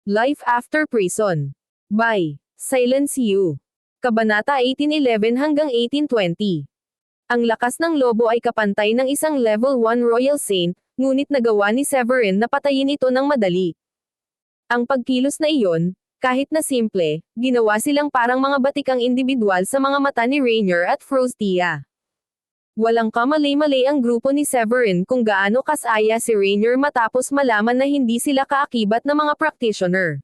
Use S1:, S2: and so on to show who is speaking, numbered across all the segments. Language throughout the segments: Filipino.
S1: Life After Prison. By Silence You. Kabanata 1811 hanggang 1820. Ang lakas ng lobo ay kapantay ng isang level 1 Royal Saint, ngunit nagawa ni Severin na patayin ito ng madali. Ang pagkilos na iyon, kahit na simple, ginawa silang parang mga batikang individual sa mga mata ni Rainier at Frostia. Walang kamali-mali ang grupo ni Severin kung gaano kasaya si Rainier matapos malaman na hindi sila kaakibat na mga practitioner.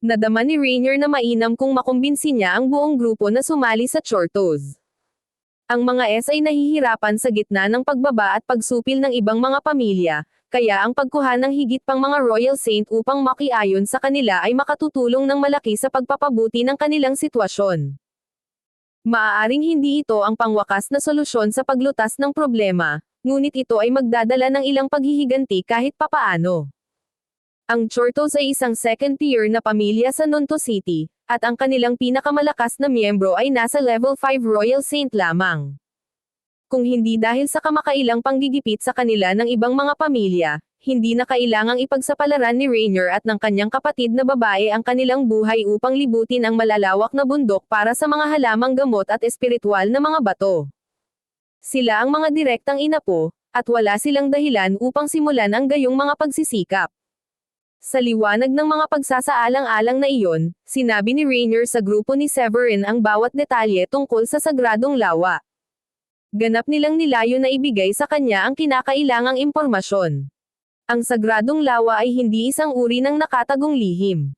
S1: Nadama ni Rainier na mainam kung makumbinsi niya ang buong grupo na sumali sa Chortos. Ang mga S ay nahihirapan sa gitna ng pagbaba at pagsupil ng ibang mga pamilya, kaya ang pagkuha ng higit pang mga Royal Saint upang makiayon sa kanila ay makatutulong ng malaki sa pagpapabuti ng kanilang sitwasyon. Maaaring hindi ito ang pangwakas na solusyon sa paglutas ng problema, ngunit ito ay magdadala ng ilang paghihiganti kahit papaano. Ang Chortos ay isang second-tier na pamilya sa Nonto City, at ang kanilang pinakamalakas na miyembro ay nasa level 5 Royal Saint lamang. Kung hindi dahil sa kamakailang panggigipit sa kanila ng ibang mga pamilya, hindi na kailangang ipagsapalaran ni Rainier at ng kanyang kapatid na babae ang kanilang buhay upang libutin ang malalawak na bundok para sa mga halamang gamot at espiritual na mga bato. Sila ang mga direktang inapo, at wala silang dahilan upang simulan ang gayong mga pagsisikap. Sa liwanag ng mga pagsasaalang-alang na iyon, sinabi ni Rainier sa grupo ni Severin ang bawat detalye tungkol sa sagradong lawa. Ganap nilang nilayo na ibigay sa kanya ang kinakailangang impormasyon. Ang sagradong lawa ay hindi isang uri ng nakatagong lihim.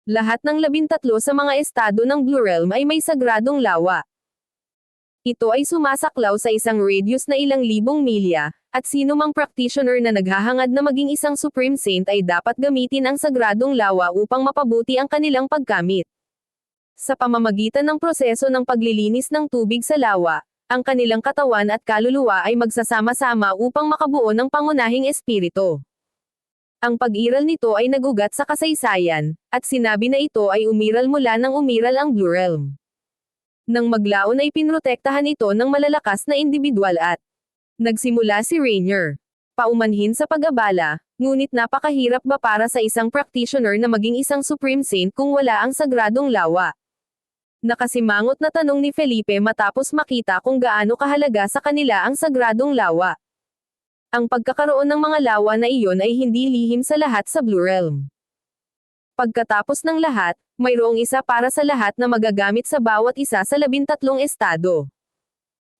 S1: Lahat ng 13 sa mga estado ng Blue Realm ay may sagradong lawa. Ito ay sumasaklaw sa isang radius na ilang libong milya, at sino mang practitioner na naghahangad na maging isang Supreme Saint ay dapat gamitin ang sagradong lawa upang mapabuti ang kanilang paggamit. Sa pamamagitan ng proseso ng paglilinis ng tubig sa lawa, ang kanilang katawan at kaluluwa ay magsasama-sama upang makabuo ng pangunahing espiritu. Ang pag-iral nito ay nagugat sa kasaysayan, at sinabi na ito ay umiral mula nang umiral ang Blue Realm. Nang maglaon ay pinrotektahan ito ng malalakas na individual at nagsimula si Rainier. Paumanhin sa pag-abala, ngunit napakahirap ba para sa isang practitioner na maging isang Supreme Saint kung wala ang sagradong lawa? Nakasimangot na tanong ni Felipe matapos makita kung gaano kahalaga sa kanila ang sagradong lawa. Ang pagkakaroon ng mga lawa na iyon ay hindi lihim sa lahat sa Blue Realm. Pagkatapos ng lahat, mayroong isa para sa lahat na magagamit sa bawat isa sa 13 estado.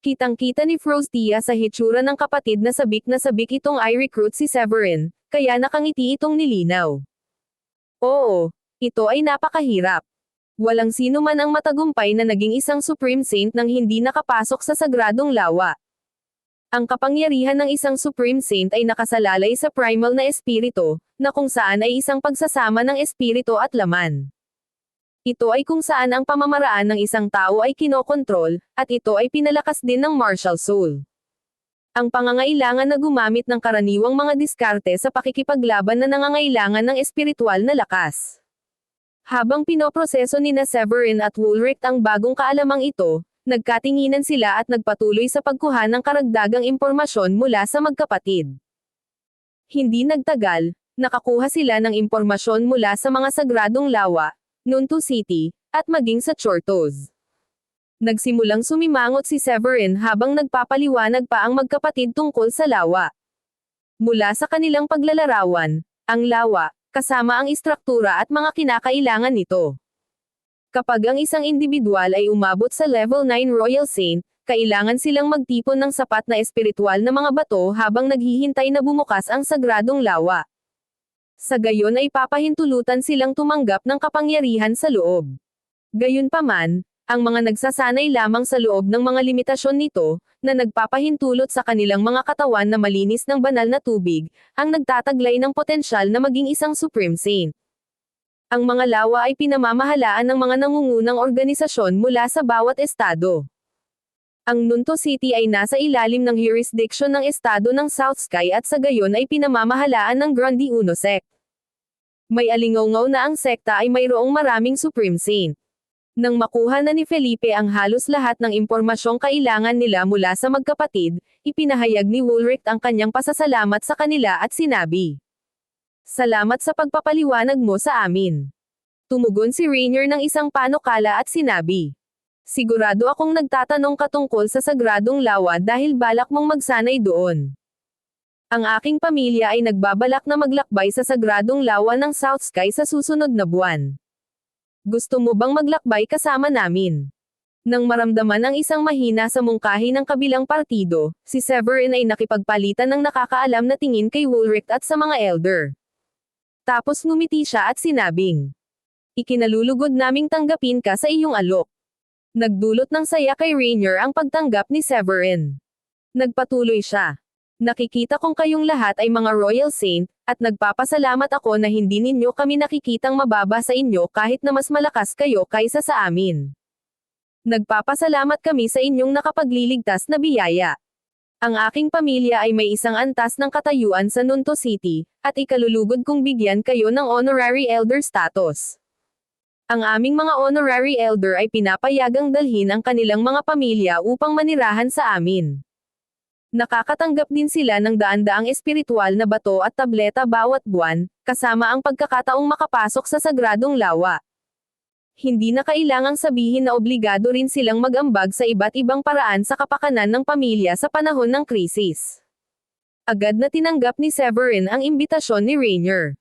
S1: Kitang-kita ni Frostia sa hitsura ng kapatid na sabik itong i-recruit si Severin, kaya nakangiti itong nilinaw. Oo, ito ay napakahirap. Walang sino man ang matagumpay na naging isang Supreme Saint nang hindi nakapasok sa sagradong lawa. Ang kapangyarihan ng isang Supreme Saint ay nakasalalay sa primal na espiritu, na kung saan ay isang pagsasama ng espiritu at laman. Ito ay kung saan ang pamamaraan ng isang tao ay kinokontrol, at ito ay pinalakas din ng martial soul. Ang pangangailangan na gumamit ng karaniwang mga diskarte sa pakikipaglaban na nangangailangan ng espiritual na lakas. Habang pinoproseso ni Severin at Woolrich ang bagong kaalamang ito, nagkatinginan sila at nagpatuloy sa pagkuha ng karagdagang impormasyon mula sa magkapatid. Hindi nagtagal, nakakuha sila ng impormasyon mula sa mga sagradong lawa, Nonto City, at maging sa Chortos. Nagsimulang sumimangot si Severin habang nagpapaliwanag pa ang magkapatid tungkol sa lawa. Mula sa kanilang paglalarawan, ang lawa, kasama ang istruktura at mga kinakailangan nito. Kapag ang isang individual ay umabot sa level 9 Royal Saint, kailangan silang magtipon ng sapat na espiritual na mga bato habang naghihintay na bumukas ang sagradong lawa. Sa gayon ay papahintulutan silang tumanggap ng kapangyarihan sa loob. Gayunpaman, ang mga nagsasanay lamang sa loob ng mga limitasyon nito, na nagpapahintulot sa kanilang mga katawan na malinis ng banal na tubig, ang nagtataglay ng potensyal na maging isang Supreme Saint. Ang mga lawa ay pinamamahalaan ng mga nangungunang organisasyon mula sa bawat estado. Ang Nonto City ay nasa ilalim ng jurisdiction ng estado ng South Sky at sa gayon ay pinamamahalaan ng Grundy Uno Sect. May alingaw na ang sekta ay mayroong maraming Supreme Saint. Nang makuha na ni Felipe ang halos lahat ng impormasyong kailangan nila mula sa magkapatid, ipinahayag ni Woolrich ang kanyang pasasalamat sa kanila at sinabi, Salamat sa pagpapaliwanag mo sa amin. Tumugon si Rainier ng isang panukala at sinabi. Sigurado akong nagtatanong ka tungkol sa sagradong lawa dahil balak mong magsanay doon. Ang aking pamilya ay nagbabalak na maglakbay sa sagradong lawa ng South Sky sa susunod na buwan. Gusto mo bang maglakbay kasama namin? Nang maramdaman ang isang mahina sa mungkahi ng kabilang partido, si Severin ay nakipagpalitan ng nakakaalam na tingin kay Woolrich at sa mga elder. Tapos ngumiti siya at sinabing, ikinalulugod naming tanggapin ka sa iyong alok. Nagdulot ng saya kay Rainier ang pagtanggap ni Severin. Nagpatuloy siya. Nakikita kong kayong lahat ay mga Royal Saint, at nagpapasalamat ako na hindi ninyo kami nakikitang mababa sa inyo kahit na mas malakas kayo kaysa sa amin. Nagpapasalamat kami sa inyong nakapagliligtas na biyaya. Ang aking pamilya ay may isang antas ng katayuan sa Nunto City, at ikalulugod kong bigyan kayo ng honorary elder status. Ang aming mga honorary elder ay pinapayagang dalhin ang kanilang mga pamilya upang manirahan sa amin. Nakakatanggap din sila ng daan-daang espiritual na bato at tableta bawat buwan, kasama ang pagkakataong makapasok sa sagradong lawa. Hindi na kailangang sabihin na obligado rin silang mag-ambag sa iba't ibang paraan sa kapakanan ng pamilya sa panahon ng krisis. Agad na tinanggap ni Severin ang imbitasyon ni Rainier.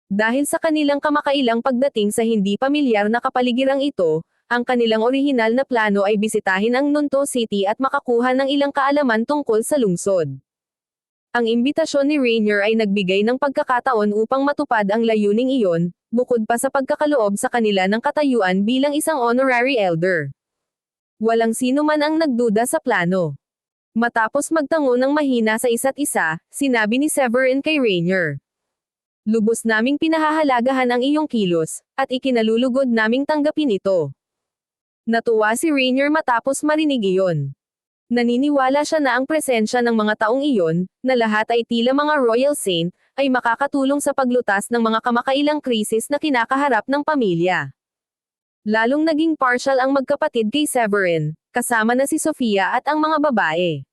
S1: Dahil sa kanilang kamakailang pagdating sa hindi pamilyar na kapaligirang ito, ang kanilang orihinal na plano ay bisitahin ang Nunto City at makakuha ng ilang kaalaman tungkol sa lungsod. Ang imbitasyon ni Rainier ay nagbigay ng pagkakataon upang matupad ang layuning iyon, bukod pa sa pagkakaloob sa kanila ng katayuan bilang isang honorary elder. Walang sino man ang nagduda sa plano. Matapos magtango ng mahina sa isa't isa, sinabi ni Severin kay Rainier. Lubos naming pinahahalagahan ang iyong kilos, at ikinalulugod naming tanggapin ito. Natuwa si Rainier matapos marinig iyon. Naniniwala siya na ang presensya ng mga taong iyon, na lahat ay tila mga Royal Saint, ay makakatulong sa paglutas ng mga kamakailang krisis na kinakaharap ng pamilya. Lalong naging partial ang magkapatid kay Severin, kasama na si Sofia at ang mga babae.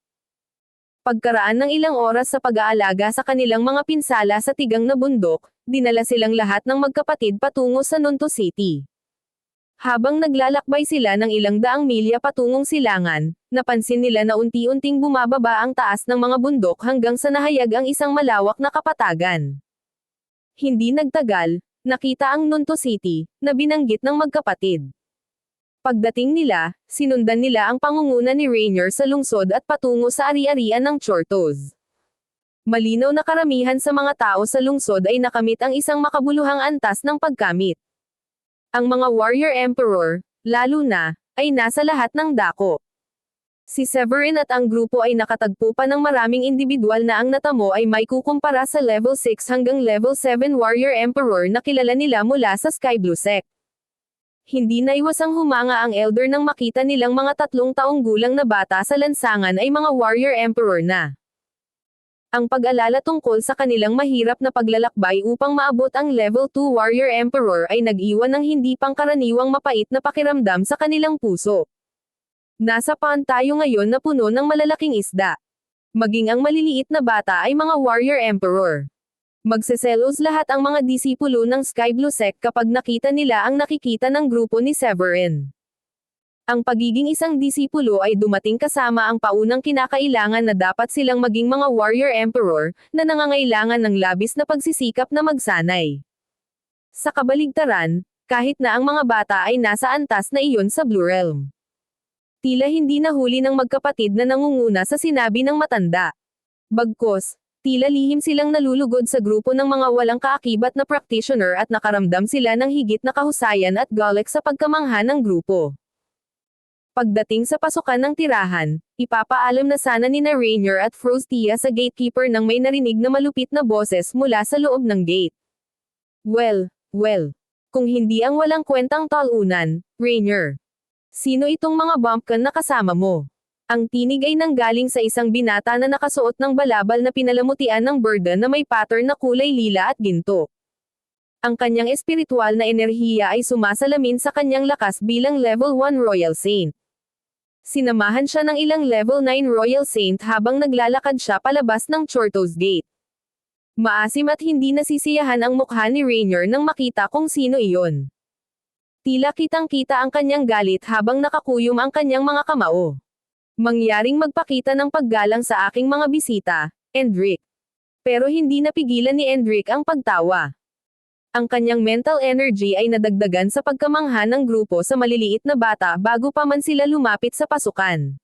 S1: Pagkaraan ng ilang oras sa pag-aalaga sa kanilang mga pinsala sa tigang na bundok, dinala silang lahat ng magkapatid patungo sa Nunto City. Habang naglalakbay sila ng ilang daang milya patungong silangan, napansin nila na unti-unting bumababa ang taas ng mga bundok hanggang sa nahayag ang isang malawak na kapatagan. Hindi nagtagal, nakita ang Nunto City, na binanggit ng magkapatid. Pagdating nila, sinundan nila ang pangunguna ni Rainier sa lungsod at patungo sa ari-arian ng Chortos. Malinaw na karamihan sa mga tao sa lungsod ay nakamit ang isang makabuluhang antas ng pagkamit. Ang mga warrior emperor, lalo na, ay nasa lahat ng dako. Si Severin at ang grupo ay nakatagpo pa ng maraming individual na ang natamo ay may kukumpara sa level 6 hanggang level 7 warrior emperor na kilala nila mula sa Sky Blue Sect. Hindi naiwasang humanga ang elder nang makita nilang mga 3 taong gulang na bata sa lansangan ay mga warrior emperor na. Ang pag-alala tungkol sa kanilang mahirap na paglalakbay upang maabot ang level 2 Warrior Emperor ay nag-iwan ng hindi pangkaraniwang mapait na pakiramdam sa kanilang puso. Nasa pond tayo ngayon na puno ng malalaking isda. Maging ang maliliit na bata ay mga Warrior Emperor. Magseselos lahat ang mga disipulo ng Sky Blue Sect kapag nakita nila ang nakikita ng grupo ni Severin. Ang pagiging isang disipulo ay dumating kasama ang paunang kinakailangan na dapat silang maging mga warrior emperor, na nangangailangan ng labis na pagsisikap na magsanay. Sa kabaligtaran, kahit na ang mga bata ay nasa antas na iyon sa Blue Realm. Tila hindi nahuli ng magkapatid na nangunguna sa sinabi ng matanda. Bagkus, tila lihim silang nalulugod sa grupo ng mga walang kaakibat na practitioner at nakaramdam sila ng higit na kahusayan at galak sa pagkamangha ng grupo. Pagdating sa pasukan ng tirahan, ipapaalam na sana ni Rainier at Frostia sa gatekeeper nang may narinig na malupit na boses mula sa loob ng gate. Well, kung hindi ang walang kwentang talunan, Rainier. Sino itong mga bumpkin na kasama mo? Ang tinig ay nanggaling sa isang binata na nakasuot ng balabal na pinalamutian ng burden na may pattern na kulay lila at ginto. Ang kanyang espiritual na enerhiya ay sumasalamin sa kanyang lakas bilang level 1 Royal Saint. Sinamahan siya ng ilang level 9 Royal Saint habang naglalakad siya palabas ng Chortos Gate. Maasim at hindi nasisiyahan ang mukha ni Rainier nang makita kung sino iyon. Tila kitang-kita ang kanyang galit habang nakakuyom ang kanyang mga kamao. Mangyaring magpakita ng paggalang sa aking mga bisita, Endrick. Pero hindi napigilan ni Endrick ang pagtawa. Ang kanyang mental energy ay nadagdagan sa pagkamangha ng grupo sa maliliit na bata bago pa man sila lumapit sa pasukan.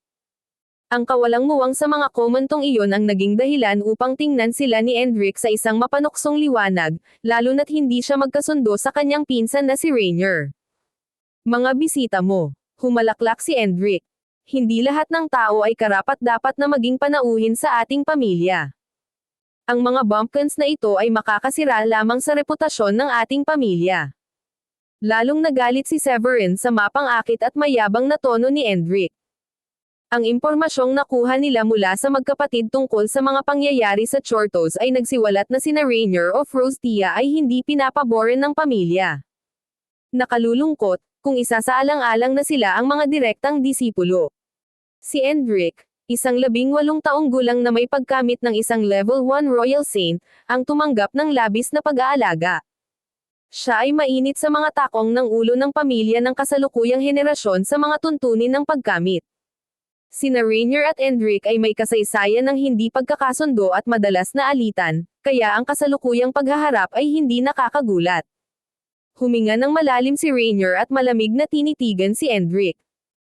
S1: Ang kawalang-muwang sa mga komentong iyon ang naging dahilan upang tingnan sila ni Endrick sa isang mapanuksong liwanag, lalo na't hindi siya magkasundo sa kanyang pinsan na si Rainier. Mga bisita mo. Humalaklak si Endrick. Hindi lahat ng tao ay karapat-dapat na maging panauhin sa ating pamilya. Ang mga bumpkins na ito ay makakasira lamang sa reputasyon ng ating pamilya. Lalong nagalit si Severin sa mapang-akit at mayabang na tono ni Endrick. Ang impormasyong nakuha nila mula sa magkapatid tungkol sa mga pangyayari sa Chortos ay nagsiwalat na sina Rainier of Rostia ay hindi pinapaboran ng pamilya. Nakalulungkot, kung isasaalang-alang na sila ang mga direktang disipulo. Si Endrick, isang 18 taong gulang na may pagkamit ng isang level 1 Royal Saint, ang tumanggap ng labis na pag-aalaga. Siya ay mainit sa mga takong ng ulo ng pamilya ng kasalukuyang henerasyon sa mga tuntunin ng pagkamit. Sina Rainier at Endrick ay may kasaysayan ng hindi pagkakasundo at madalas na alitan, kaya ang kasalukuyang paghaharap ay hindi nakakagulat. Huminga ng malalim si Rainier at malamig na tinitigan si Endrick.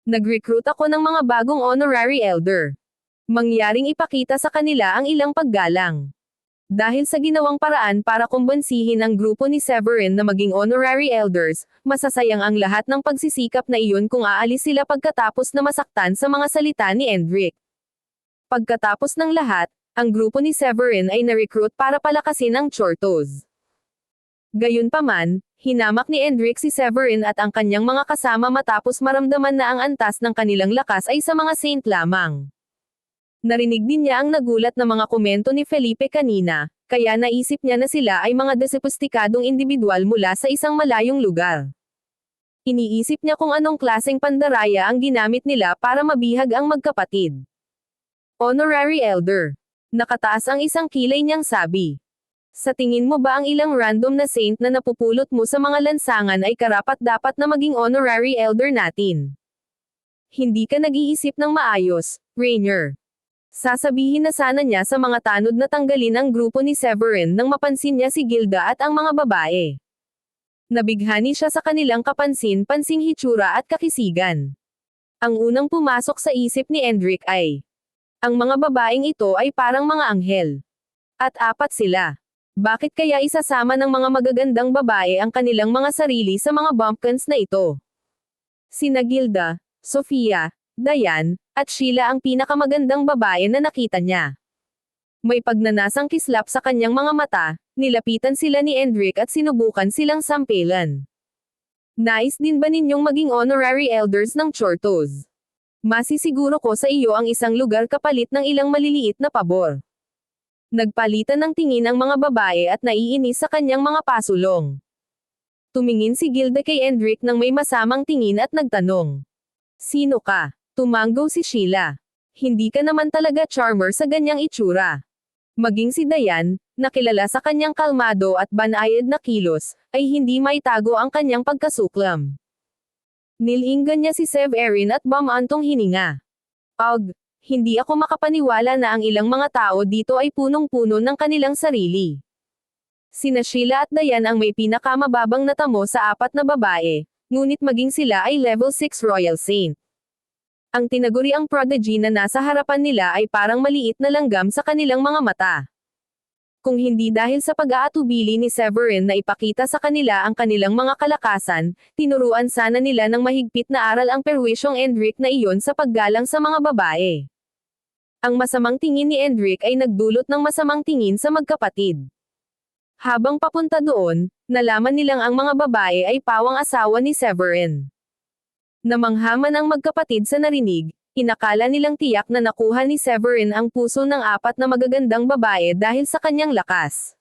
S1: Nag-recruit ako ng mga bagong honorary elder. Mangyaring ipakita sa kanila ang ilang paggalang. Dahil sa ginawang paraan para kumbansihin ang grupo ni Severin na maging honorary elders, masasayang ang lahat ng pagsisikap na iyon kung aalis sila pagkatapos na masaktan sa mga salita ni Endrick. Pagkatapos ng lahat, ang grupo ni Severin ay na-recruit para palakasin ang Chortos. Gayunpaman, hinamak ni Endrick si Severin at ang kanyang mga kasama matapos maramdaman na ang antas ng kanilang lakas ay sa mga saint lamang. Narinig din niya ang nagulat na mga komento ni Felipe kanina, kaya naisip niya na sila ay mga desopustikadong individual mula sa isang malayong lugar. Iniisip niya kung anong klaseng pandaraya ang ginamit nila para mabihag ang magkapatid. Honorary Elder. Nakataas ang isang kilay niyang sabi. Sa tingin mo ba ang ilang random na saint na napupulot mo sa mga lansangan ay karapat-dapat na maging honorary elder natin? Hindi ka nag-iisip ng maayos, Rainier. Sasabihin na sana niya sa mga tanod na tanggalin ang grupo ni Severin nang mapansin niya si Gilda at ang mga babae. Nabighani siya sa kanilang kapansin-pansing hitsura at kakisigan. Ang unang pumasok sa isip ni Endrick ay, ang mga babaeng ito ay parang mga anghel. At apat sila. Bakit kaya isasama ng mga magagandang babae ang kanilang mga sarili sa mga bumpkins na ito? Sina Gilda, Sofia, Diane, at Sheila ang pinakamagandang babae na nakita niya. May pagnanasang kislap sa kanyang mga mata, nilapitan sila ni Endrick at sinubukan silang sampilan. Nais din ba ninyong maging honorary elders ng Chortos? Masisiguro ko sa iyo ang isang lugar kapalit ng ilang maliliit na pabor. Nagpalitan ng tingin ang mga babae at naiinis sa kanyang mga pasulong. Tumingin si Gilda kay Endrick nang may masamang tingin at nagtanong. Sino ka? Tumanggaw si Sheila. Hindi ka naman talaga charmer sa ganyang itsura. Maging si Diane, nakilala sa kanyang kalmado at banayad na kilos, ay hindi maitago ang kanyang pagkasuklam. Nilinggan niya si Severin at bumantong hininga. Hindi ako makapaniwala na ang ilang mga tao dito ay punong-puno ng kanilang sarili. Sina Sheila at Diane ang may pinakamababang natamo sa apat na babae, ngunit maging sila ay level 6 Royal Saint. Ang tinaguriang prodigy na nasa harapan nila ay parang maliit na langgam sa kanilang mga mata. Kung hindi dahil sa pag-aatubili ni Severin na ipakita sa kanila ang kanilang mga kalakasan, tinuruan sana nila ng mahigpit na aral ang perwisyong Endrick na iyon sa paggalang sa mga babae. Ang masamang tingin ni Endrick ay nagdulot ng masamang tingin sa magkapatid. Habang papunta doon, nalaman nilang ang mga babae ay pawang asawa ni Severin. Namanghaman ang magkapatid sa narinig, inakala nilang tiyak na nakuha ni Severin ang puso ng apat na magagandang babae dahil sa kanyang lakas.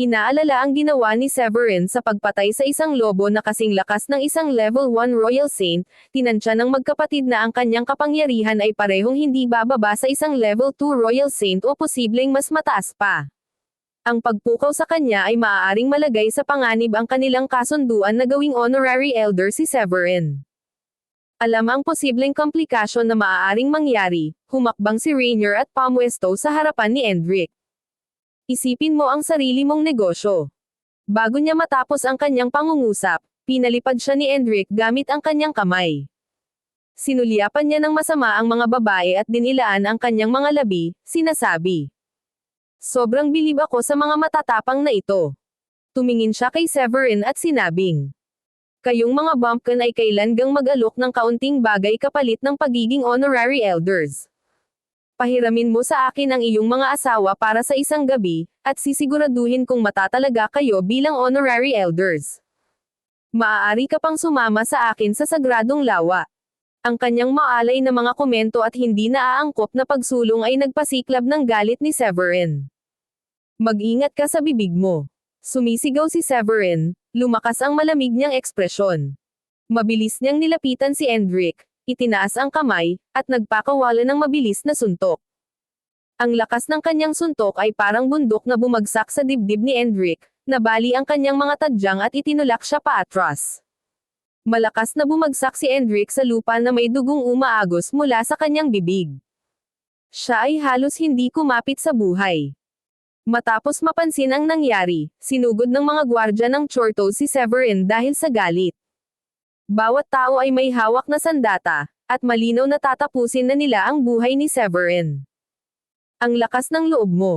S1: Inaalala ang ginawa ni Severin sa pagpatay sa isang lobo na kasing lakas ng isang level 1 Royal Saint, tinansya ng magkapatid na ang kanyang kapangyarihan ay parehong hindi bababa sa isang level 2 Royal Saint o posibleng mas mataas pa. Ang pagpukaw sa kanya ay maaaring malagay sa panganib ang kanilang kasunduan na gawing honorary elder si Severin. Alam ang posibleng komplikasyon na maaaring mangyari, humakbang si Rainier at pumwesto sa harapan ni Endrick. Isipin mo ang sarili mong negosyo. Bago niya matapos ang kanyang pangungusap, pinalipad siya ni Endrick gamit ang kanyang kamay. Sinulyapan niya ng masama ang mga babae at dinilaan ang kanyang mga labi, sinasabi. Sobrang bilib ako sa mga matatapang na ito. Tumingin siya kay Severin at sinabing. Kayong mga bumpkin ay kailan gang mag-alok ng kaunting bagay kapalit ng pagiging honorary elders. Pahiramin mo sa akin ang iyong mga asawa para sa isang gabi, at sisiguraduhin kung matatalaga kayo bilang honorary elders. Maaari ka pang sumama sa akin sa sagradong lawa. Ang kanyang maalay na mga komento at hindi naaangkop na pagsulong ay nagpasiklab ng galit ni Severin. Mag-ingat ka sa bibig mo. Sumisigaw si Severin, lumakas ang malamig niyang ekspresyon. Mabilis niyang nilapitan si Endrick, itinaas ang kamay, at nagpakawala ng mabilis na suntok. Ang lakas ng kanyang suntok ay parang bundok na bumagsak sa dibdib ni Endrick, nabali ang kanyang mga tadyang at itinulak siya paatras. Malakas na bumagsak si Endrick sa lupa na may dugong umaagos mula sa kanyang bibig. Siya ay halos hindi kumapit sa buhay. Matapos mapansin ang nangyari, sinugod ng mga gwardya ng Chorto si Severin dahil sa galit. Bawat tao ay may hawak na sandata, at malinaw na tatapusin na nila ang buhay ni Severin. Ang lakas ng loob mo.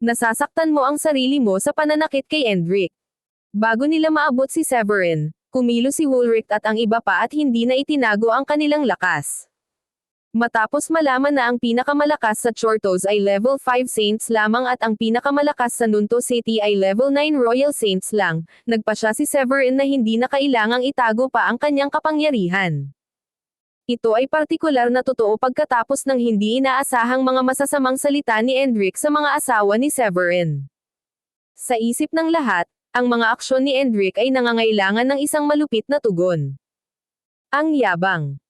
S1: Nasasaktan mo ang sarili mo sa pananakit kay Endrick. Bago nila maabot si Severin, kumilos si Wulrich at ang iba pa at hindi na itinago ang kanilang lakas. Matapos malaman na ang pinakamalakas sa Chortos ay level 5 Saints lamang at ang pinakamalakas sa Nunto City ay level 9 Royal Saints lang, nagpasya si Severin na hindi na kailangang itago pa ang kanyang kapangyarihan. Ito ay partikular na totoo pagkatapos ng hindi inaasahang mga masasamang salita ni Endrick sa mga asawa ni Severin. Sa isip ng lahat, ang mga aksyon ni Endrick ay nangangailangan ng isang malupit na tugon. Ang yabang.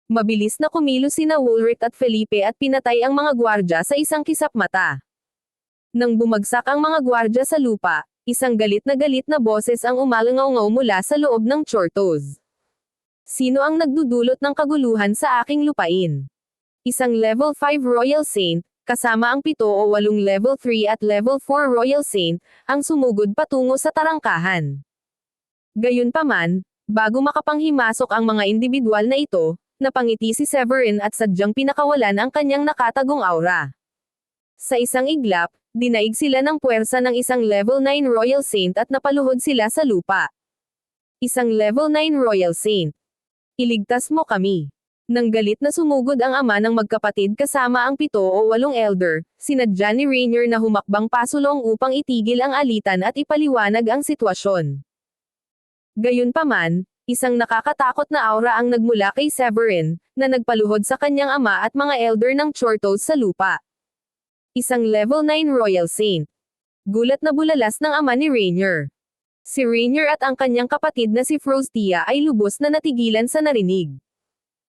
S1: Mabilis na kumilos sina Wulrich at Felipe at pinatay ang mga gwardya sa isang kisap mata. Nang bumagsak ang mga gwardya sa lupa, isang galit na boses ang umalangaw mula sa loob ng Chortos. Sino ang nagdudulot ng kaguluhan sa aking lupain? Isang level 5 Royal Saint, kasama ang 7 o 8 level 3 at level 4 Royal Saint, ang sumugod patungo sa tarangkahan. Gayunpaman, bago makapanghimasok ang mga individual na ito, napangiti si Severin at sadyang pinakawalan ang kanyang nakatagong aura. Sa isang iglap, dinaig sila ng puwersa ng isang level 9 Royal Saint at napaluhod sila sa lupa. Isang level 9 Royal Saint. Iligtas mo kami. Nang galit na sumugod ang ama ng magkapatid kasama ang 7 o 8 elder, sinadya ni Rainier na humakbang pasulong upang itigil ang alitan at ipaliwanag ang sitwasyon. Gayunpaman, isang nakakatakot na aura ang nagmula kay Severin, na nagpaluhod sa kanyang ama at mga elder ng Chortos sa lupa. Isang level 9 Royal Saint. Gulat na bulalas ng ama ni Rainier. Si Rainier at ang kanyang kapatid na si Frostia ay lubos na natigilan sa narinig.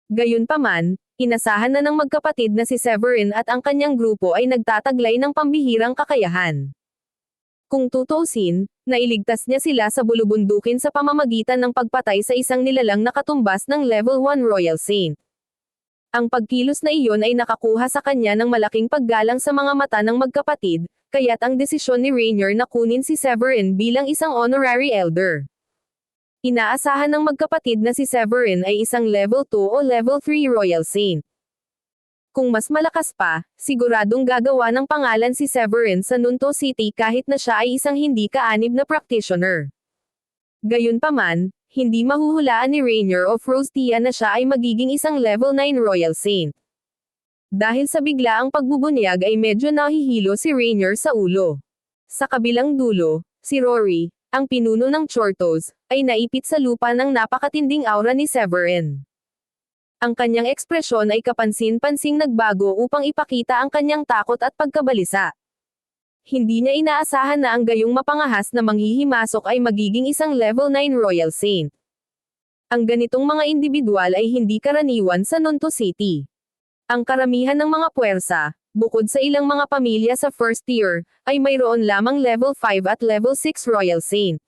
S1: Gayunpaman, inasahan na ng magkapatid na si Severin at ang kanyang grupo ay nagtataglay ng pambihirang kakayahan. Kung tutuusin, nailigtas niya sila sa bulubundukin sa pamamagitan ng pagpatay sa isang nilalang nakatumbas ng level 1 Royal Saint. Ang pagkilos na iyon ay nakakuha sa kanya ng malaking paggalang sa mga mata ng magkapatid, kaya't ang desisyon ni Rainier na kunin si Severin bilang isang honorary elder. Inaasahan ng magkapatid na si Severin ay isang level 2 o level 3 Royal Saint. Kung mas malakas pa, siguradong gagawa ng pangalan si Severin sa Nunto City kahit na siya ay isang hindi kaanib na practitioner. Gayunpaman, hindi mahuhulaan ni Rainier o Frostia na siya ay magiging isang level 9 Royal Saint. Dahil sa biglaang pagbubunyag ay medyo nahihilo si Rainier sa ulo. Sa kabilang dulo, si Rory, ang pinuno ng Chortos, ay naipit sa lupa ng napakatinding aura ni Severin. Ang kanyang ekspresyon ay kapansin-pansing nagbago upang ipakita ang kanyang takot at pagkabalisa. Hindi niya inaasahan na ang gayong mapangahas na manghihimasok ay magiging isang level 9 Royal Saint. Ang ganitong mga individual ay hindi karaniwan sa Nunto City. Ang karamihan ng mga puwersa, Bukod sa ilang mga pamilya sa first tier, ay mayroon lamang level 5 at level 6 Royal Saint.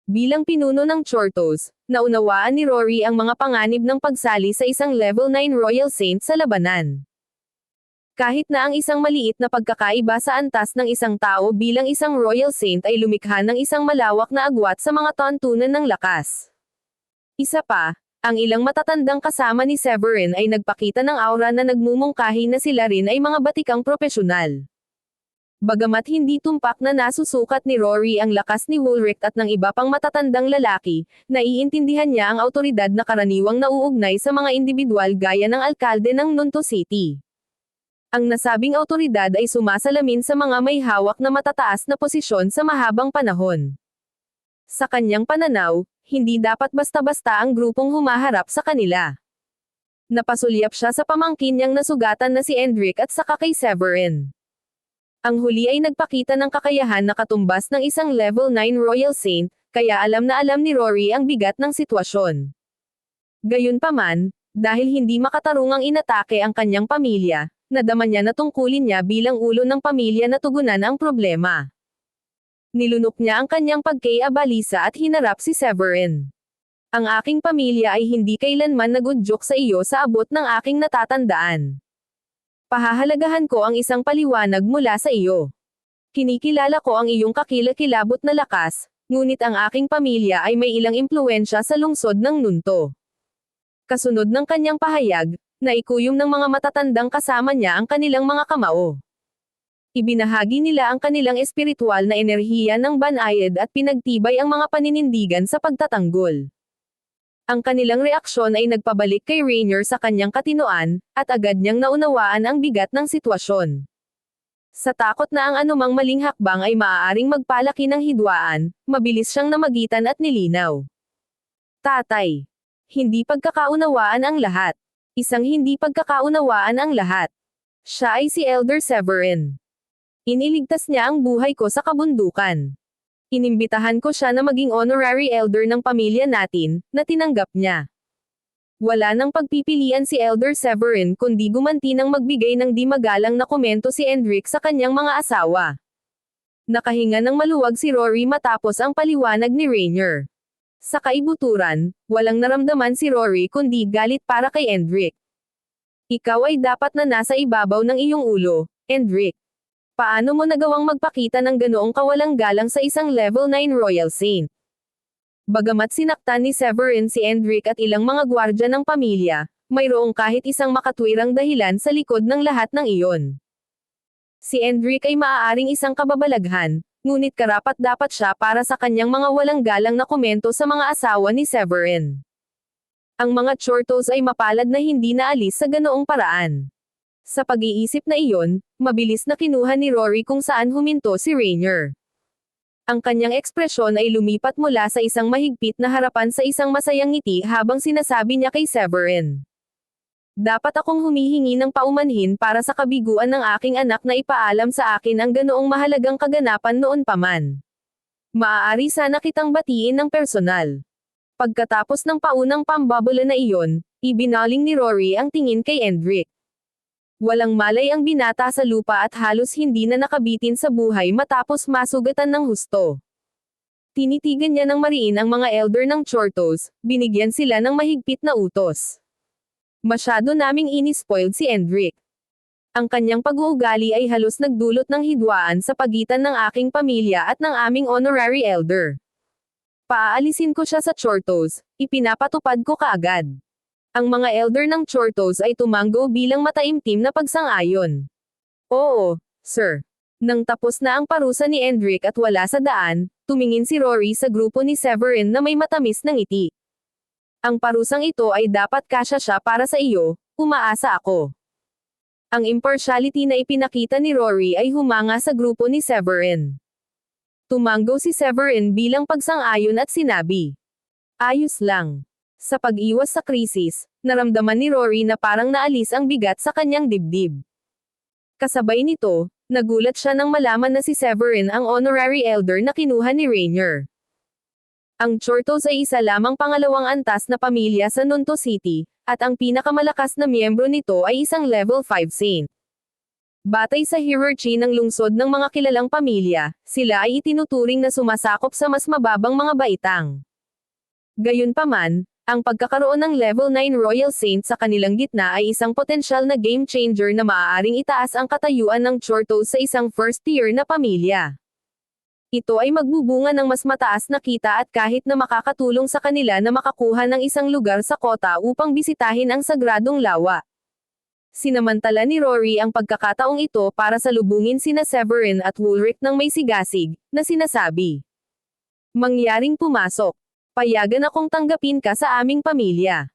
S1: Bilang pinuno ng Chortos, naunawaan ni Rory ang mga panganib ng pagsali sa isang level 9 Royal Saint sa labanan. Kahit na ang isang maliit na pagkakaiba sa antas ng isang tao bilang isang Royal Saint ay lumikha ng isang malawak na agwat sa mga tuntunan ng lakas. Isa pa, ang ilang matatandang kasama ni Severin ay nagpakita ng aura na nagmumungkahi na sila rin ay mga batikang propesyonal. Bagamat hindi tumpak na nasusukat ni Rory ang lakas ni Woolrich at ng iba pang matatandang lalaki, naiintindihan niya ang awtoridad na karaniwang nauugnay sa mga individual gaya ng alkalde ng Nunto City. Ang nasabing awtoridad ay sumasalamin sa mga may hawak na matataas na posisyon sa mahabang panahon. Sa kanyang pananaw, hindi dapat basta-basta ang grupong humaharap sa kanila. Napasulyap siya sa pamangkin niyang nasugatan na si Endrick at saka kay Severin. Ang huli ay nagpakita ng kakayahan na katumbas ng isang level 9 Royal Saint, kaya alam na alam ni Rory ang bigat ng sitwasyon. Gayunpaman, dahil hindi makatarungang inatake ang kanyang pamilya, nadama niya na tungkulin niya bilang ulo ng pamilya na tugunan ang problema. Nilunok niya ang kanyang pagkay-abalisa at hinarap si Severin. Ang aking pamilya ay hindi kailanman nagudyok sa iyo sa abot ng aking natatandaan. Pahahalagahan ko ang isang paliwanag mula sa iyo. Kinikilala ko ang iyong kakilakilabot na lakas, ngunit ang aking pamilya ay may ilang impluwensya sa lungsod ng Nunto. Kasunod ng kanyang pahayag, naikuyom ng mga matatandang kasama niya ang kanilang mga kamao. Ibinahagi nila ang kanilang espiritual na enerhiya ng banayad at pinagtibay ang mga paninindigan sa pagtatanggol. Ang kanilang reaksyon ay nagpabalik kay Rainier sa kanyang katinoan, at agad niyang naunawaan ang bigat ng sitwasyon. Sa takot na ang anumang maling hakbang ay maaaring magpalaki ng hidwaan, mabilis siyang namagitan at nilinaw. Tatay. Hindi pagkakaunawaan ang lahat. Isang hindi pagkakaunawaan ang lahat. Siya ay si Elder Severin. Iniligtas niya ang buhay ko sa kabundukan. Inimbitahan ko siya na maging honorary elder ng pamilya natin, na tinanggap niya. Wala nang pagpipilian si Elder Severin kundi gumanti ng magbigay ng di magalang na komento si Endrick sa kanyang mga asawa. Nakahinga ng maluwag si Rory matapos ang paliwanag ni Rainier. Sa kaibuturan, walang naramdaman si Rory kundi galit para kay Endrick. Ikaw ay dapat na nasa ibabaw ng iyong ulo, Endrick. Paano mo nagawang magpakita ng ganoong kawalang galang sa isang level 9 Royal Saint? Bagamat sinaktan ni Severin si Endrick at ilang mga gwardya ng pamilya, mayroong kahit isang makatwirang dahilan sa likod ng lahat ng iyon. Si Endrick ay maaaring isang kababalaghan, ngunit karapat-dapat siya para sa kanyang mga walang galang na komento sa mga asawa ni Severin. Ang mga Chortos ay mapalad na hindi naalis sa ganoong paraan. Sa pag-iisip na iyon, mabilis na kinuha ni Rory kung saan huminto si Rainier. Ang kanyang ekspresyon ay lumipat mula sa isang mahigpit na harapan sa isang masayang ngiti habang sinasabi niya kay Severin. Dapat akong humihingi ng paumanhin para sa kabiguan ng aking anak na ipaalam sa akin ang ganoong mahalagang kaganapan noon pa man. Maaari sana kitang batiin ng personal. Pagkatapos ng paunang pambabala na iyon, ibinaling ni Rory ang tingin kay Endrick. Walang malay ang binata sa lupa at halos hindi na nakabitin sa buhay matapos masugatan ng husto. Tinitigan niya ng mariin ang mga elder ng Chortos, binigyan sila ng mahigpit na utos. Masyado naming inispoiled si Endrick. Ang kanyang pag-uugali ay halos nagdulot ng hidwaan sa pagitan ng aking pamilya at ng aming honorary elder. Paaalisin ko siya sa Chortos, ipinapatupad ko kaagad. Ang mga elder ng Chortos ay tumanggo bilang mataimtim na pagsang-ayon. Oo, sir. Nang tapos na ang parusa ni Endrick at wala sa daan, tumingin si Rory sa grupo ni Severin na may matamis na ngiti. Ang parusang ito ay dapat kasya siya para sa iyo, umaasa ako. Ang impartiality na ipinakita ni Rory ay humanga sa grupo ni Severin. Tumanggo si Severin bilang pagsang-ayon at sinabi. Ayos lang. Sa pag-iwas sa krisis, naramdaman ni Rory na parang naalis ang bigat sa kanyang dibdib. Kasabay nito, nagulat siya nang malaman na si Severin ang honorary elder na kinuha ni Rainier. Ang Chortos ay isa lamang pangalawang antas na pamilya sa Nunto City, at ang pinakamalakas na miyembro nito ay isang level 5 saint. Batay sa hierarchy ng lungsod ng mga kilalang pamilya, sila ay itinuturing na sumasakop sa mas mababang mga baitang. Gayunpaman, ang pagkakaroon ng level 9 Royal Saint sa kanilang gitna ay isang potensyal na game changer na maaaring itaas ang katayuan ng Chortos sa isang first-tier na pamilya. Ito ay magbubunga ng mas mataas na kita at kahit na makakatulong sa kanila na makakuha ng isang lugar sa kota upang bisitahin ang sagradong lawa. Sinamantala ni Rory ang pagkakataong ito para salubungin sina Severin at Wulrich ng may sigasig, na sinasabi. Mangyaring pumasok. Payagan akong tanggapin ka sa aming pamilya.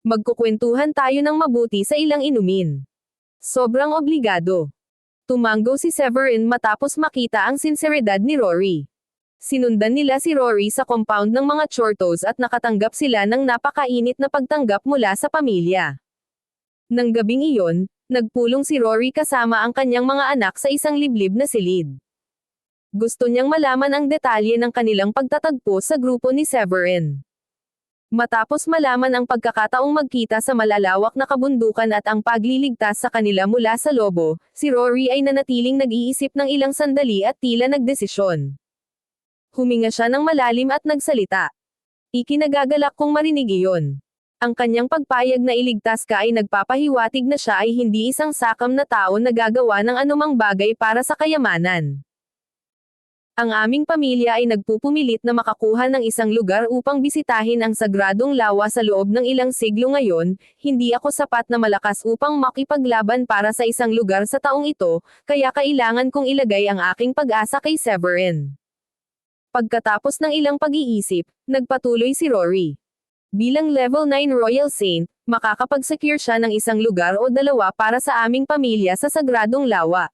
S1: Magkukwentuhan tayo ng mabuti sa ilang inumin. Sobrang obligado. Tumanggo si Severin matapos makita ang sinseridad ni Rory. Sinundan nila si Rory sa compound ng mga Chortos at nakatanggap sila ng napakainit na pagtanggap mula sa pamilya. Nang gabing iyon, nagpulong si Rory kasama ang kanyang mga anak sa isang liblib na silid. Gusto niyang malaman ang detalye ng kanilang pagtatagpo sa grupo ni Severin. Matapos malaman ang pagkakataong magkita sa malalawak na kabundukan at ang pagliligtas sa kanila mula sa lobo, si Rory ay nanatiling nag-iisip ng ilang sandali at tila nagdesisyon. Huminga siya ng malalim at nagsalita. Ikinagagalak kong marinig iyon. Ang kanyang pagpayag na iligtas ka ay nagpapahiwatig na siya ay hindi isang sakam na tao na gagawa ng anumang bagay para sa kayamanan. Ang aming pamilya ay nagpupumilit na makakuha ng isang lugar upang bisitahin ang sagradong lawa sa loob ng ilang siglo ngayon, hindi ako sapat na malakas upang makipaglaban para sa isang lugar sa taong ito, kaya kailangan kong ilagay ang aking pag-asa kay Severin. Pagkatapos ng ilang pag-iisip, nagpatuloy si Rory. Bilang level 9 Royal Saint, makakapag-secure siya ng isang lugar o dalawa para sa aming pamilya sa sagradong lawa.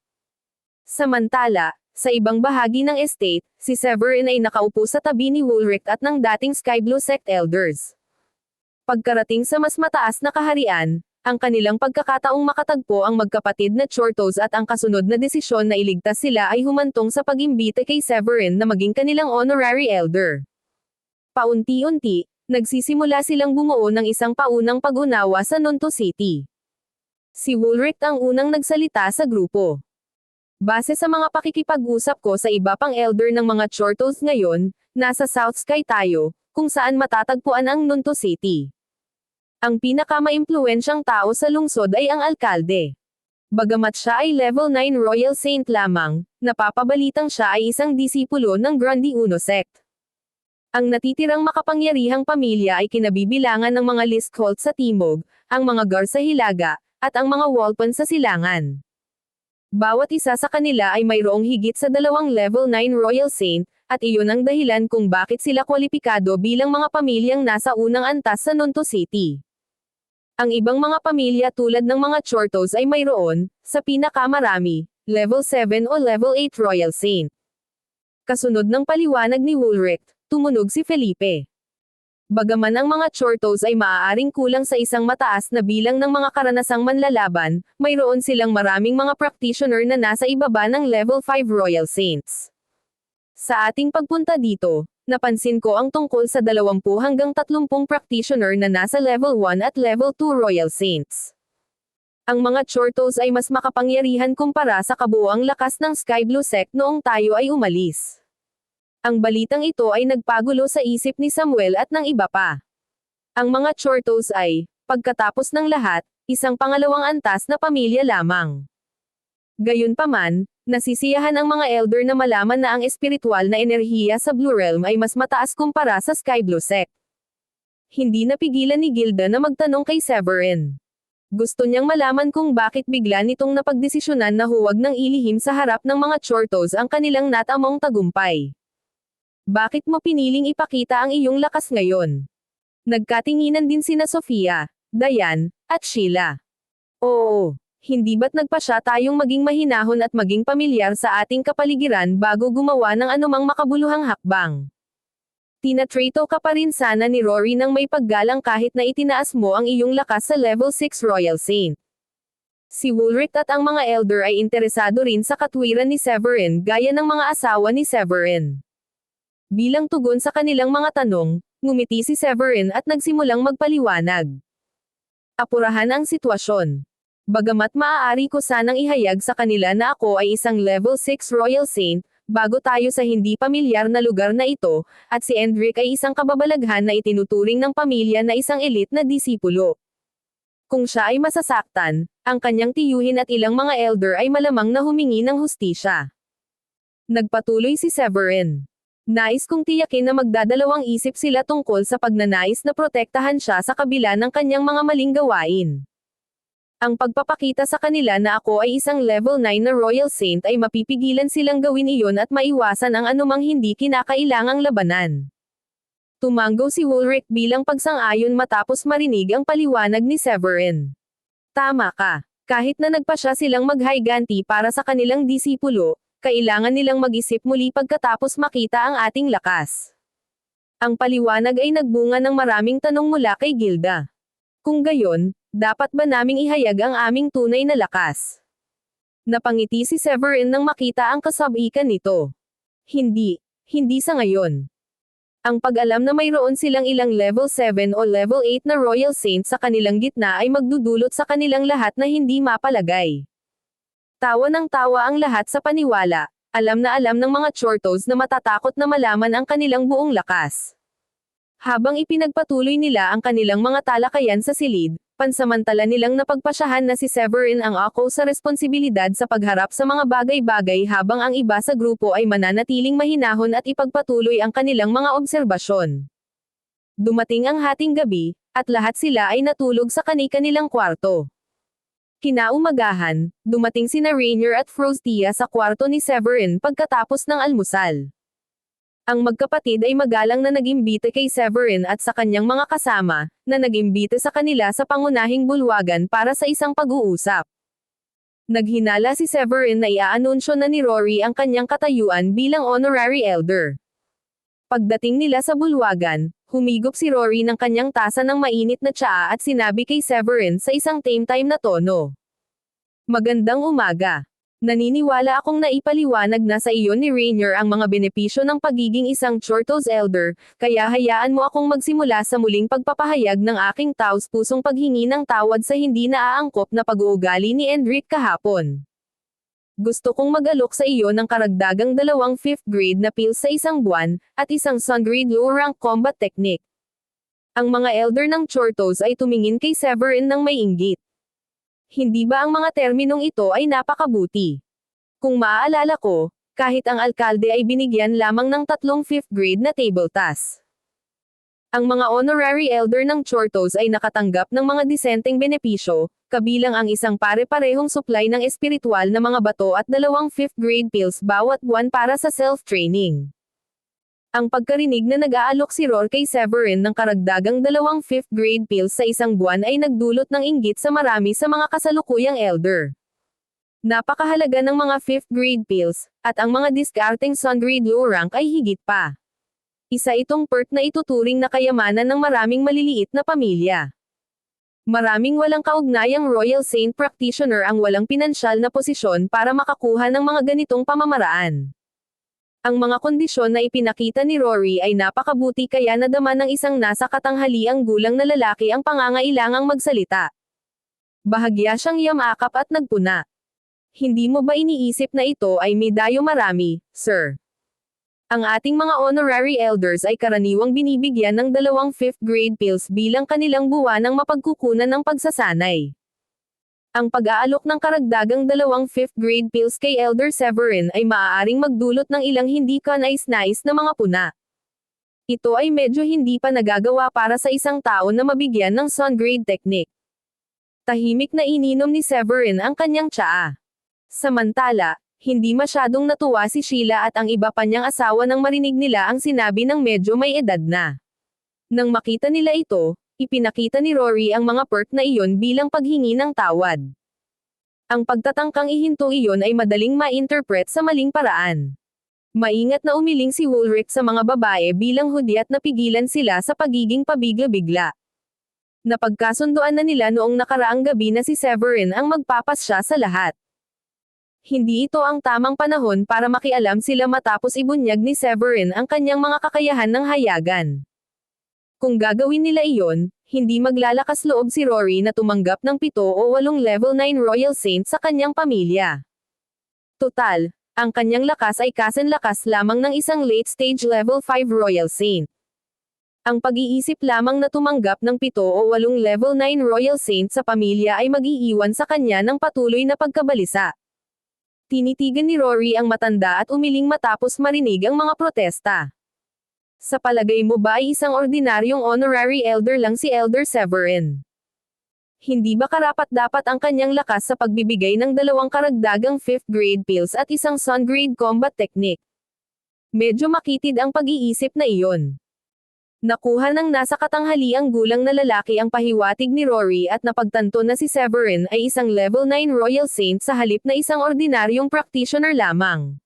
S1: Samantala, sa ibang bahagi ng estate, si Severin ay nakaupo sa tabi ni Wulrich at ng dating Sky Blue Sect Elders. Pagkarating sa mas mataas na kaharian, ang kanilang pagkakataong makatagpo ang magkapatid na Chortos at ang kasunod na desisyon na iligtas sila ay humantong sa pag-imbita kay Severin na maging kanilang honorary elder. Paunti-unti, nagsisimula silang bumuo ng isang paunang pag-unawa sa Nonto City. Si Wulrich ang unang nagsalita sa grupo. Base sa mga pakikipag-usap ko sa iba pang elder ng mga Chortos ngayon, nasa South Sky tayo, kung saan matatagpuan ang Nonto City. Ang pinakamaimpluwensyang tao sa lungsod ay ang alkalde. Bagamat siya ay level 9 Royal Saint lamang, napapabalitang siya ay isang disipulo ng Grundy Uno Sect. Ang natitirang makapangyarihang pamilya ay kinabibilangan ng mga Listholt sa timog, ang mga Gar sa hilaga, at ang mga Walpon sa silangan. Bawat isa sa kanila ay mayroong higit sa 2 level 9 Royal Saint, at iyon ang dahilan kung bakit sila kwalipikado bilang mga pamilyang nasa unang antas sa Nonto City. Ang ibang mga pamilya tulad ng mga Chortos ay mayroon, sa pinakamarami, level 7 o level 8 Royal Saint. Kasunod ng paliwanag ni Wulrich, tumunog si Felipe. Bagaman ang mga Chortos ay maaaring kulang sa isang mataas na bilang ng mga karanasang manlalaban, mayroon silang maraming mga practitioner na nasa ibaba ng level 5 Royal Saints. Sa ating pagpunta dito, napansin ko ang tungkol sa 20 hanggang 30 practitioner na nasa level 1 at level 2 Royal Saints. Ang mga Chortos ay mas makapangyarihan kumpara sa kabuuang lakas ng Sky Blue Sect noong tayo ay umalis. Ang balitang ito ay nagpagulo sa isip ni Samuel at ng iba pa. Ang mga Chortos ay, pagkatapos ng lahat, isang pangalawang antas na pamilya lamang. Gayunpaman, nasisiyahan ang mga elder na malaman na ang espiritual na enerhiya sa Blue Realm ay mas mataas kumpara sa Sky Blue Sect. Hindi napigilan ni Gilda na magtanong kay Severin. Gusto niyang malaman kung bakit bigla nitong napagdesisyonan na huwag nang ilihim sa harap ng mga Chortos ang kanilang natamong tagumpay. Bakit mo piniling ipakita ang iyong lakas ngayon? Nagkatinginan din sina Sofia, Diane, at Sheila. Oo, hindi ba't nagpasya tayong maging mahinahon at maging pamilyar sa ating kapaligiran bago gumawa ng anumang makabuluhang hakbang? Tinatrato ka pa rin sana ni Rory nang may paggalang kahit na itinaas mo ang iyong lakas sa level 6 Royal Saint. Si Wulrich at ang mga elder ay interesado rin sa katwiran ni Severin gaya ng mga asawa ni Severin. Bilang tugon sa kanilang mga tanong, ngumiti si Severin at nagsimulang magpaliwanag. Apurahan ang sitwasyon. Bagamat maaari ko sanang ihayag sa kanila na ako ay isang level 6 Royal Saint, bago tayo sa hindi pamilyar na lugar na ito, at si Endrick ay isang kababalaghan na itinuturing ng pamilya na isang elite na disipulo. Kung siya ay masasaktan, ang kanyang tiyuhin at ilang mga elder ay malamang na humingi ng hustisya. Nagpatuloy si Severin. Nais kong tiyakin na magdadalawang isip sila tungkol sa pagnanais na protektahan siya sa kabila ng kanyang mga maling gawain. Ang pagpapakita sa kanila na ako ay isang level 9 na Royal Saint ay mapipigilan silang gawin iyon at maiwasan ang anumang hindi kinakailangang labanan. Tumanggo si Woolrich bilang pagsang-ayon matapos marinig ang paliwanag ni Severin. Tama ka. Kahit na nagpa siya silang maghayganti para sa kanilang disipulo, kailangan nilang mag-isip muli pagkatapos makita ang ating lakas. Ang paliwanag ay nagbunga ng maraming tanong mula kay Gilda. Kung gayon, dapat ba naming ihayag ang aming tunay na lakas? Napangiti si Severin nang makita ang kasabikan nito. Hindi sa ngayon. Ang pag-alam na mayroon silang ilang level 7 o level 8 na Royal Saint sa kanilang gitna ay magdudulot sa kanilang lahat na hindi mapalagay. Tawa ng tawa ang lahat sa paniwala, alam na alam ng mga Chortos na matatakot na malaman ang kanilang buong lakas. Habang ipinagpatuloy nila ang kanilang mga talakayan sa silid, pansamantala nilang napagpasyahan na si Severin ang ako sa responsibilidad sa pagharap sa mga bagay-bagay habang ang iba sa grupo ay mananatiling mahinahon at ipagpatuloy ang kanilang mga obserbasyon. Dumating ang hating gabi, at lahat sila ay natulog sa kani-kanilang kwarto. Kinaumagahan, dumating sina Rainier at Frostia sa kwarto ni Severin pagkatapos ng almusal. Ang magkapatid ay magalang na nag-imbita kay Severin at sa kanyang mga kasama, na nag-imbita sa kanila sa pangunahing bulwagan para sa isang pag-uusap. Naghinala si Severin na iaanunsyo na ni Rory ang kanyang katayuan bilang honorary elder. Pagdating nila sa bulwagan, humigop si Rory ng kanyang tasa ng mainit na tsaa at sinabi kay Severin sa isang tame-time na tono. Magandang umaga. Naniniwala akong naipaliwanag na sa iyo ni Rainier ang mga benepisyo ng pagiging isang Chortos Elder, kaya hayaan mo akong magsimula sa muling pagpapahayag ng aking taos-pusong paghingi ng tawad sa hindi naaangkop na pag-uugali ni Endrick kahapon. Gusto kong mag-alok sa iyo ng karagdagang 2 5th grade na pills sa isang buwan, at isang sun grade low-rank combat technique. Ang mga elder ng Chortos ay tumingin kay Severin ng may inggit. Hindi ba ang mga terminong ito ay napakabuti? Kung maaalala ko, kahit ang alkalde ay binigyan lamang ng 3 5th grade na table task. Ang mga honorary elder ng Chortos ay nakatanggap ng mga disenteng benepisyo, kabilang ang isang pare-parehong supply ng espiritual na mga bato at 2 5th grade pills bawat buwan para sa self-training. Ang pagkarinig na nag-aalok si Rory kay Severin ng karagdagang 2 5th grade pills sa isang buwan ay nagdulot ng inggit sa marami sa mga kasalukuyang elder. Napakahalaga ng mga 5th grade pills, at ang mga discarding sun grade low rank ay higit pa. Isa itong perk na ituturing na kayamanan ng maraming maliliit na pamilya. Maraming walang kaugnayang Royal Saint Practitioner ang walang pinansyal na posisyon para makakuha ng mga ganitong pamamaraan. Ang mga kondisyon na ipinakita ni Rory ay napakabuti kaya nadama ng isang nasa katanghaliang gulang na lalaki ang pangangailangang magsalita. Bahagya siyang yamakap at nagpuna. Hindi mo ba iniisip na ito ay may dayo marami, sir? Ang ating mga honorary elders ay karaniwang binibigyan ng 2 5th grade pills bilang kanilang buwanang mapagkukunan ng pagsasanay. Ang pag-aalok ng karagdagang 2 5th grade pills kay Elder Severin ay maaaring magdulot ng ilang hindi kanais-nais na mga puna. Ito ay medyo hindi pa nagagawa para sa isang tao na mabigyan ng sun grade technique. Tahimik na ininom ni Severin ang kanyang tsaa. Samantala, hindi masyadong natuwa si Sheila at ang iba pa niyang asawa nang marinig nila ang sinabi ng medyo may edad na. Nang makita nila ito, ipinakita ni Rory ang mga perk na iyon bilang paghingi ng tawad. Ang pagtatangkang ihinto iyon ay madaling ma-interpret sa maling paraan. Maingat na umiling si Woolrich sa mga babae bilang hudyat na pigilan sila sa pagiging pabigla-bigla. Napagkasunduan na nila noong nakaraang gabi na si Severin ang magpapasya sa lahat. Hindi ito ang tamang panahon para makialam sila matapos ibunyag ni Severin ang kanyang mga kakayahan ng hayagan. Kung gagawin nila iyon, hindi maglalakas loob si Rory na tumanggap ng 7 o 8 level 9 Royal Saint sa kanyang pamilya. Total, ang kanyang lakas ay kasanlakas lamang ng isang late-stage level 5 Royal Saint. Ang pag-iisip lamang na tumanggap ng 7 o 8 level 9 Royal Saint sa pamilya ay mag-iiwan sa kanya ng patuloy na pagkabalisa. Tinitigan ni Rory ang matanda at umiling matapos marinig ang mga protesta. Sa palagay mo ba ay isang ordinaryong honorary elder lang si Elder Severin? Hindi ba karapat-dapat ang kanyang lakas sa pagbibigay ng 2 karagdagang 5th grade pills at isang sun grade combat technique? Medyo makitid ang pag-iisip na iyon. Nakuha ng nasa katanghaliang gulang na lalaki ang pahiwatig ni Rory at napagtanto na si Severin ay isang level 9 Royal Saint sa halip na isang ordinaryong practitioner lamang.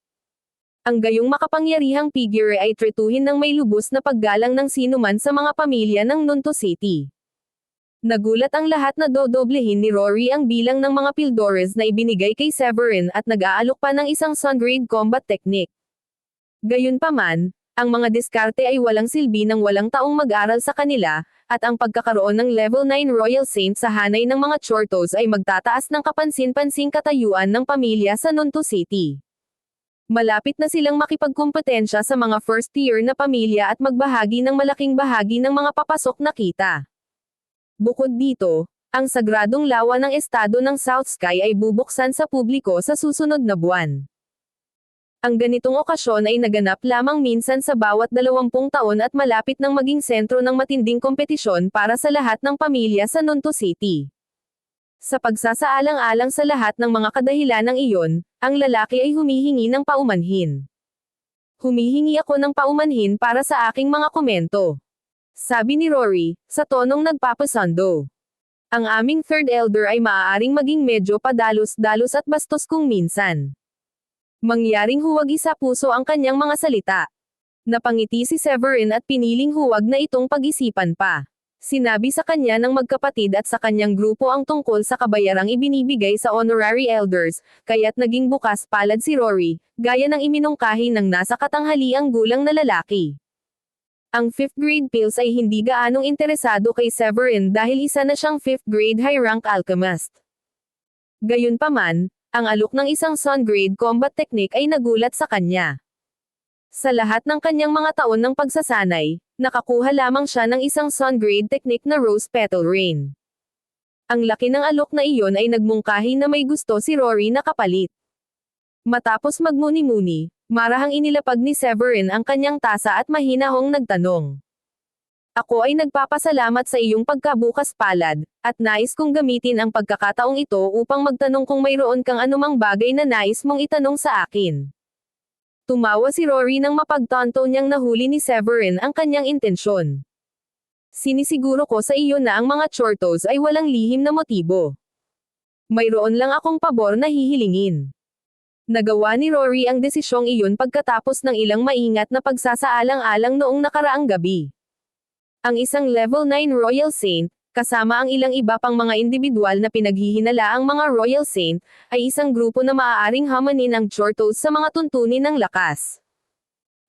S1: Ang gayong makapangyarihang figure ay tretuhin ng may lubos na paggalang ng sinuman sa mga pamilya ng Nunto City. Nagulat ang lahat na dodoblehin ni Rory ang bilang ng mga Pildores na ibinigay kay Severin at nag-aalok pa ng isang sun grade combat technique. Gayunpaman, ang mga diskarte ay walang silbi nang walang taong mag-aral sa kanila, at ang pagkakaroon ng level 9 Royal Saint sa hanay ng mga Chortos ay magtataas ng kapansin-pansing katayuan ng pamilya sa Nunto City. Malapit na silang makipagkumpetensya sa mga first tier na pamilya at magbahagi ng malaking bahagi ng mga papasok na kita. Bukod dito, ang sagradong lawa ng estado ng South Sky ay bubuksan sa publiko sa susunod na buwan. Ang ganitong okasyon ay naganap lamang minsan sa bawat 20 taon at malapit nang maging sentro ng matinding kompetisyon para sa lahat ng pamilya sa Nunto City. Sa pagsasaalang-alang sa lahat ng mga kadahilanang iyon, ang lalaki ay humihingi ng paumanhin. Humihingi ako ng paumanhin para sa aking mga komento. Sabi ni Rory, sa tonong nagpapasando. Ang aming third elder ay maaaring maging medyo padalos-dalos at bastos kung minsan. Mangyaring huwag isa puso ang kanyang mga salita. Napangiti si Severin at piniling huwag na itong pag-isipan pa. Sinabi sa kanya ng magkapatid at sa kanyang grupo ang tungkol sa kabayarang ibinibigay sa honorary elders, kaya't naging bukas palad si Rory, gaya ng iminungkahi ng nasa katanghaliang gulang na lalaki. Ang 5th grade pills ay hindi gaanong interesado kay Severin dahil isa na siyang 5th grade high-rank alchemist. Gayunpaman, ang alok ng isang sun grade combat technique ay nagulat sa kanya. Sa lahat ng kanyang mga taon ng pagsasanay, nakakuha lamang siya ng isang sun grade technique na Rose Petal Rain. Ang laki ng alok na iyon ay nagmungkahi na may gusto si Rory na kapalit. Matapos magmuni-muni, marahang inilapag ni Severin ang kanyang tasa at mahinahong nagtanong. Ako ay nagpapasalamat sa iyong pagkabukas palad, at nais kong gamitin ang pagkakataong ito upang magtanong kung mayroon kang anumang bagay na nais mong itanong sa akin. Tumawa si Rory nang mapagtanto niyang nahuli ni Severin ang kanyang intensyon. Sinisiguro ko sa iyo na ang mga Chortos ay walang lihim na motibo. Mayroon lang akong pabor na hihilingin. Nagawa ni Rory ang desisyong iyon pagkatapos ng ilang maingat na pagsasaalang-alang noong nakaraang gabi. Ang isang level 9 Royal Saint, kasama ang ilang iba pang mga individual na pinaghihinalaang mga Royal Saint, ay isang grupo na maaaring hamanin ang Chortos sa mga tuntunin ng lakas.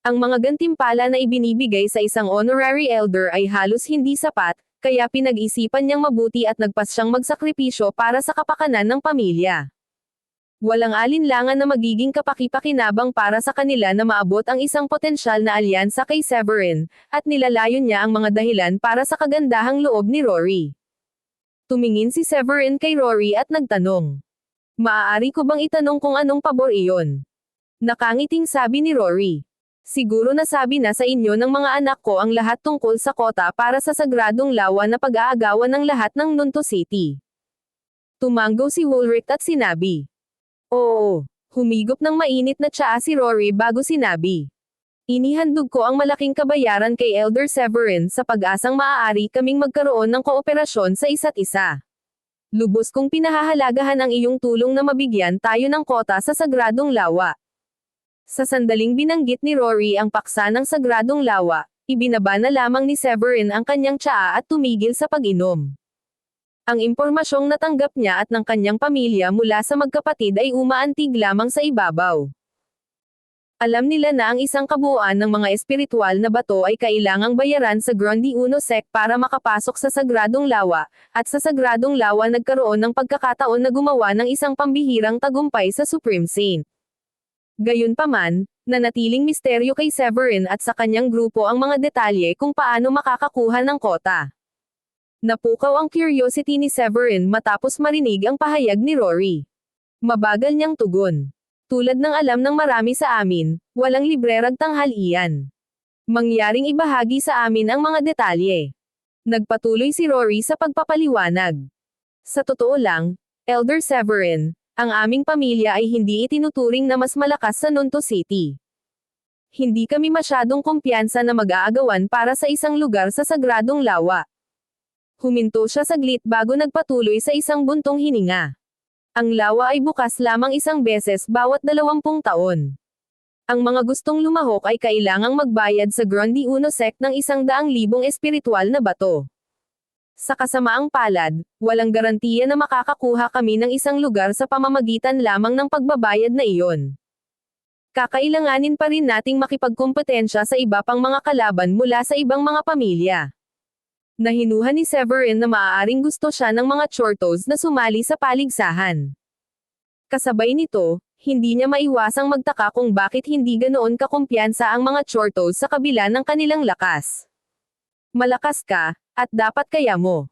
S1: Ang mga gantimpala na ibinibigay sa isang honorary elder ay halos hindi sapat, kaya pinag-isipan niyang mabuti at nagpas siyang magsakripisyo para sa kapakanan ng pamilya. Walang alinlangan na magiging kapaki-pakinabang para sa kanila na maabot ang isang potensyal na alyansa kay Severin, at nilalayon niya ang mga dahilan para sa kagandahang loob ni Rory. Tumingin si Severin kay Rory at nagtanong. Maaari ko bang itanong kung anong pabor iyon? Nakangiting sabi ni Rory. Siguro nasabi na sa inyo ng mga anak ko ang lahat tungkol sa kota para sa sagradong lawa na pag-aagawan ng lahat ng Nunto City. Tumanggo si Woolrich at sinabi. Oo, humigop ng mainit na tsaa si Rory bago sinabi. Inihandog ko ang malaking kabayaran kay Elder Severin sa pag-asang maaari kaming magkaroon ng kooperasyon sa isa't isa. Lubos kong pinahahalagahan ang iyong tulong na mabigyan tayo ng kota sa sagradong lawa. Sa sandaling binanggit ni Rory ang paksa ng sagradong lawa, ibinaba na lamang ni Severin ang kanyang tsaa at tumigil sa pag-inom. Ang impormasyong natanggap niya at ng kanyang pamilya mula sa magkapatid ay umaantig lamang sa ibabaw. Alam nila na ang isang kabuuan ng mga espiritual na bato ay kailangang bayaran sa Grundy Uno Sect para makapasok sa Sagradong Lawa, at sa Sagradong Lawa nagkaroon ng pagkakataon na gumawa ng isang pambihirang tagumpay sa Supreme Saint. Gayunpaman, nanatiling misteryo kay Severin at sa kanyang grupo ang mga detalye kung paano makakakuha ng kota. Napukaw ang curiosity ni Severin matapos marinig ang pahayag ni Rory. Mabagal niyang tugon. Tulad ng alam ng marami sa amin, walang librerag tanghalian. Mangyaring ibahagi sa amin ang mga detalye. Nagpatuloy si Rory sa pagpapaliwanag. Sa totoo lang, Elder Severin, ang aming pamilya ay hindi itinuturing na mas malakas sa Nonto City. Hindi kami masyadong kumpiyansa na mag-aagawan para sa isang lugar sa Sagradong Lawa. Huminto siya saglit bago nagpatuloy sa isang buntong hininga. Ang lawa ay bukas lamang isang beses bawat 20 taon. Ang mga gustong lumahok ay kailangang magbayad sa Grundy Uno Sect ng 100,000 espiritual na bato. Sa kasamaang palad, walang garantiya na makakakuha kami ng isang lugar sa pamamagitan lamang ng pagbabayad na iyon. Kakailanganin pa rin nating makipagkompetensya sa iba pang mga kalaban mula sa ibang mga pamilya. Nahinuhan ni Severin na maaaring gusto siya ng mga Chortos na sumali sa paligsahan. Kasabay nito, hindi niya maiwasang magtaka kung bakit hindi ganoon kakumpiyansa ang mga Chortos sa kabila ng kanilang lakas. Malakas ka, at dapat kaya mo.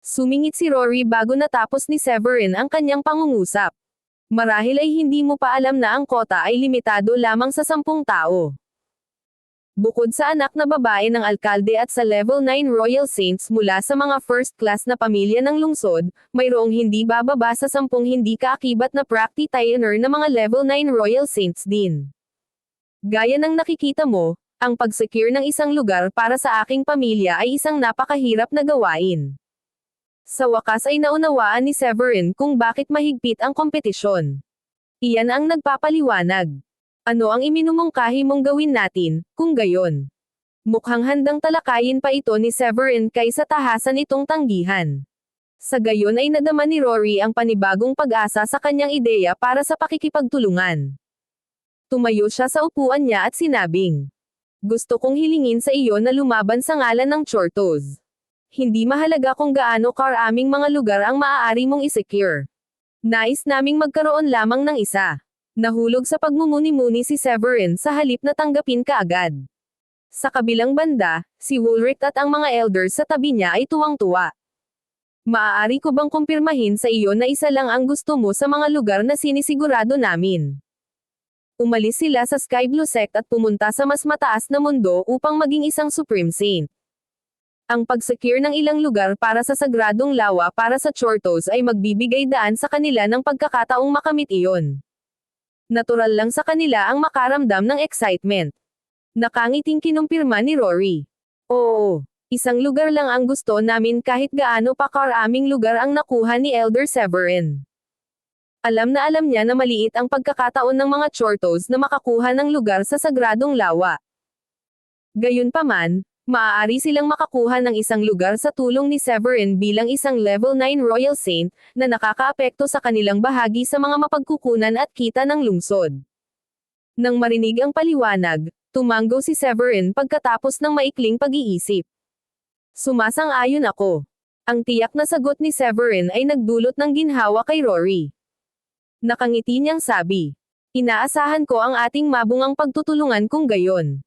S1: Sumingit si Rory bago natapos ni Severin ang kanyang pangungusap. Marahil ay hindi mo pa alam na ang kota ay limitado lamang sa 10 tao. Bukod sa anak na babae ng alkalde at sa level 9 Royal Saints mula sa mga first class na pamilya ng lungsod, mayroong hindi bababa sa 10 hindi kaakibat na practitioner na mga level 9 Royal Saints din. Gaya ng nakikita mo, ang pag-secure ng isang lugar para sa aking pamilya ay isang napakahirap na gawain. Sa wakas ay naunawaan ni Severin kung bakit mahigpit ang kompetisyon. Iyan ang nagpapaliwanag. Ano ang iminumungkahi mong gawin natin, kung gayon? Mukhang handang talakayin pa ito ni Severin kaysa tahasan itong tanggihan. Sa gayon ay nadama ni Rory ang panibagong pag-asa sa kanyang ideya para sa pakikipagtulungan. Tumayo siya sa upuan niya at sinabing, "Gusto kong hilingin sa iyo na lumaban sa ngalan ng Chortos. Hindi mahalaga kung gaano karaming mga lugar ang maaari mong isecure. Nais naming magkaroon lamang ng isa." Nahulog sa pagmumuni-muni si Severin sa halip na tanggapin kaagad. Sa kabilang banda, si Woolrich at ang mga elders sa tabi niya ay tuwang-tuwa. "Maaari ko bang kumpirmahin sa iyo na isa lang ang gusto mo sa mga lugar na sinisigurado namin?" Umalis sila sa Sky Blue Sect at pumunta sa mas mataas na mundo upang maging isang Supreme Saint. Ang pag-secure ng ilang lugar para sa Sagradong Lawa para sa Chortos ay magbibigay daan sa kanila ng pagkakataong makamit iyon. Natural lang sa kanila ang makaramdam ng excitement. Nakangiting kinumpirma ni Rory. "Oo, isang lugar lang ang gusto namin kahit gaano pa karaming lugar ang nakuha ni Elder Severin." Alam niya na maliit ang pagkakataon ng mga Chortos na makakuha ng lugar sa Sagradong Lawa. Gayunpaman, maaari silang makakuha ng isang lugar sa tulong ni Severin bilang isang level 9 Royal Saint, na nakakaapekto sa kanilang bahagi sa mga mapagkukunan at kita ng lungsod. Nang marinig ang paliwanag, tumanggo si Severin pagkatapos ng maikling pag-iisip. "Sumasang-ayon ako." Ang tiyak na sagot ni Severin ay nagdulot ng ginhawa kay Rory. Nakangiti niyang sabi, "Inaasahan ko ang ating mabungang pagtutulungan kung gayon."